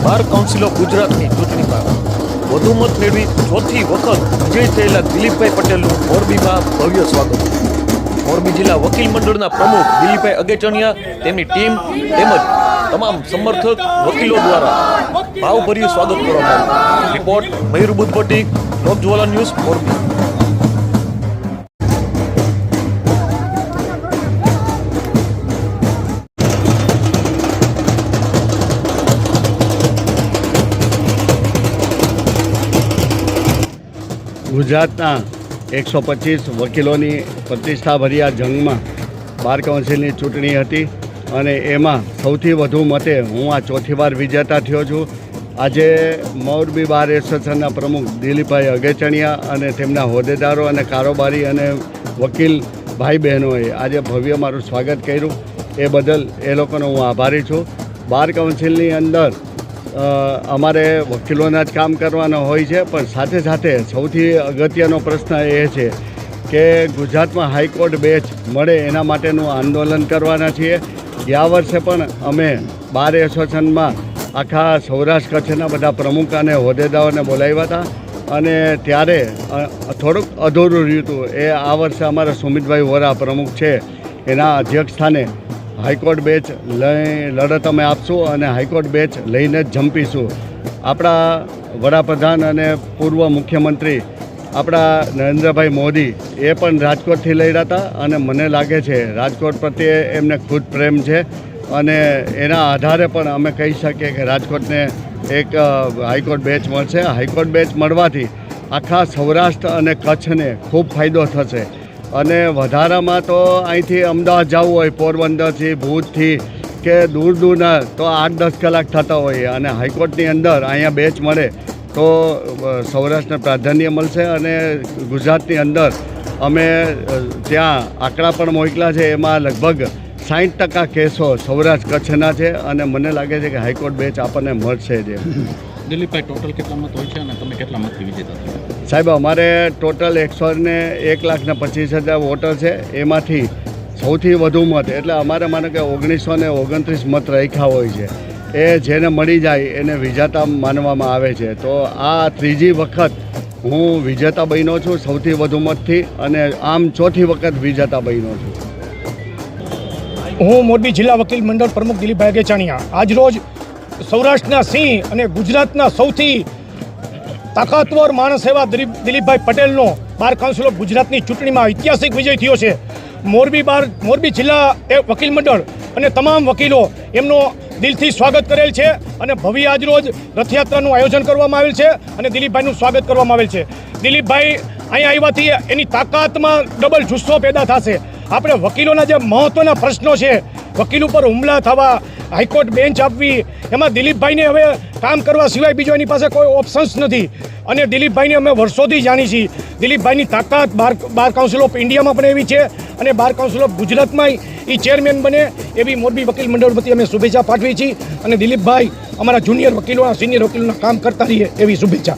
Bar council of ગુજરાતની ચૂંટણીમાં વધુ મત મેળવી ચોથી વખત વિજય થયેલા દિલીપભાઈ પટેલનું મોરબીમાં ભવ્ય સ્વાગત. મોરબી જિલ્લા વકીલ મંડળના પ્રમુખ દિલીપભાઈ અગેચણિયા, તેમની ટીમ તેમજ તમામ સમર્થક વકીલો દ્વારા ભાવભર્યું સ્વાગત કરવામાં આવ્યું. રિપોર્ટ મયુર બુદ્ધભટ્ટી, લોકજ્વાલા ન્યૂઝ, મોરબી. ગુજરાતના 125 વકીલોની પ્રતિષ્ઠાભર્યા જંગમાં બાર કાઉન્સિલની ચૂંટણી હતી અને એમાં સૌથી વધુ મતે હું આ ચોથી વાર વિજેતા થયો છું. આજે મોરબી બાર એસોસિએશનના પ્રમુખ દિલીપભાઈ અગેચણિયા અને તેમના હોદ્દેદારો અને કારોબારી અને વકીલ ભાઈ બહેનોએ આજે ભવ્ય મારું સ્વાગત કર્યું. એ બદલ એ લોકોનો હું આભારી છું. બાર કાઉન્સિલની અંદર અમારે વકીલોના જ કામ કરવાના હોય છે, પણ સાથે સાથે સૌથી અગત્યનો પ્રશ્ન એ છે કે ગુજરાતમાં હાઈકોર્ટ બેન્ચ મળે એના માટેનું આંદોલન કરવાના છીએ. ગયા વર્ષે પણ અમે બાર એસોસિએશનમાં આખા સૌરાષ્ટ્ર કચ્છના બધા પ્રમુખ અને હોદ્દેદારોને બોલાવ્યા હતા અને ત્યારે થોડુંક અધૂરું રહ્યું હતું. એ આ વર્ષે અમારા સુમિતભાઈ વોરા પ્રમુખ છે, એના અધ્યક્ષ સ્થાને હાઈકોર્ટ બેન્ચ લડત અમે આપશું અને હાઈકોર્ટ બેન્ચ લઈને જ જંપીશું. આપણા વડાપ્રધાન અને પૂર્વ મુખ્યમંત્રી આપણા નરેન્દ્રભાઈ મોદી એ પણ રાજકોટથી લડ્યા હતા અને મને લાગે છે રાજકોટ પ્રત્યે એમને ખુદ પ્રેમ છે અને એના આધારે પણ અમે કહી શકીએ કે રાજકોટને એક હાઈકોર્ટ બેન્ચ મળશે. હાઈકોર્ટ બેન્ચ મળવાથી આખા સૌરાષ્ટ્ર અને કચ્છને ખૂબ ફાયદો થશે અને વધારામાં તો અહીંથી અમદાવાદ જવું હોય પોરબંદરથી, ભુજથી કે દૂર દૂરના તો 8-10 કલાક થતા હોય અને હાઈકોર્ટની અંદર અહીંયા બેન્ચ મળે તો સૌરાષ્ટ્રને પ્રાધાન્ય મળશે. અને ગુજરાતની અંદર અમે ત્યાં આંકડા પણ મોકલ્યા છે, એમાં લગભગ 60% કેસો સૌરાષ્ટ્ર કચ્છના છે અને મને લાગે છે કે હાઈકોર્ટ બેન્ચ આપણને મળશે જ. દિલીપભાઈ, ટોટલ કેટલા મત હોય છે અને તમે કેટલા મતથી વિજેતા થયા? સાહેબ, અમારે ટોટલ 1,25,000 વોટર છે. એમાંથી સૌથી વધુ મત એટલે અમારે માનો કે 1929 મત રાખ્યા હોય છે. એ જેને મળી જાય એને વિજેતા માનવામાં આવે છે. તો આ ત્રીજી વખત હું વિજેતા બન્યો છું સૌથી વધુ મતથી અને આમ ચોથી વખત વિજેતા બન્યો છું. હું મોરબી જિલ્લા વકીલ મંડળ પ્રમુખ દિલીપભાઈ અગેચણિયા આજરોજ સૌરાષ્ટ્રના સિંહ અને ગુજરાતના સૌથી તાકાતવર માણસ એવા દિલીપભાઈ પટેલનો બાર કાઉન્સિલ ઓફ ગુજરાતની ચૂંટણીમાં ઐતિહાસિક વિજય થયો છે. મોરબી જિલ્લા વકીલ મંડળ અને તમામ વકીલો એમનો દિલથી સ્વાગત કરેલ છે અને ભવ્ય આજરોજ રથયાત્રાનું આયોજન કરવામાં આવેલ છે અને દિલીપભાઈનું સ્વાગત કરવામાં આવેલ છે. દિલીપભાઈ અહીંયા આવ્યાથી એની તાકાતમાં ડબલ જુસ્સો પેદા થશે. આપણે વકીલોના જે મહત્ત્વના પ્રશ્નો છે, વકીલ ઉપર હુમલા થવા, હાઈકોર્ટ બેન્ચ આપવી, એમાં દિલીપભાઈને હવે કામ કરવા સિવાય બીજો એની પાસે કોઈ ઓપ્શન્સ નથી અને દિલીપભાઈને અમે વર્ષોથી જાણી છીએ. દિલીપભાઈની તાકાત બાર કાઉન્સિલ ઓફ ઇન્ડિયામાં પણ એવી છે અને બાર કાઉન્સિલ ઓફ ગુજરાતમાં એ ચેરમેન બને એવી મોરબી વકીલ મંડળ વતી અમે શુભેચ્છા પાઠવી છીએ અને દિલીપભાઈ અમારા જુનિયર વકીલો સિનિયર વકીલોના કામ કરતા રહીએ એવી શુભેચ્છા.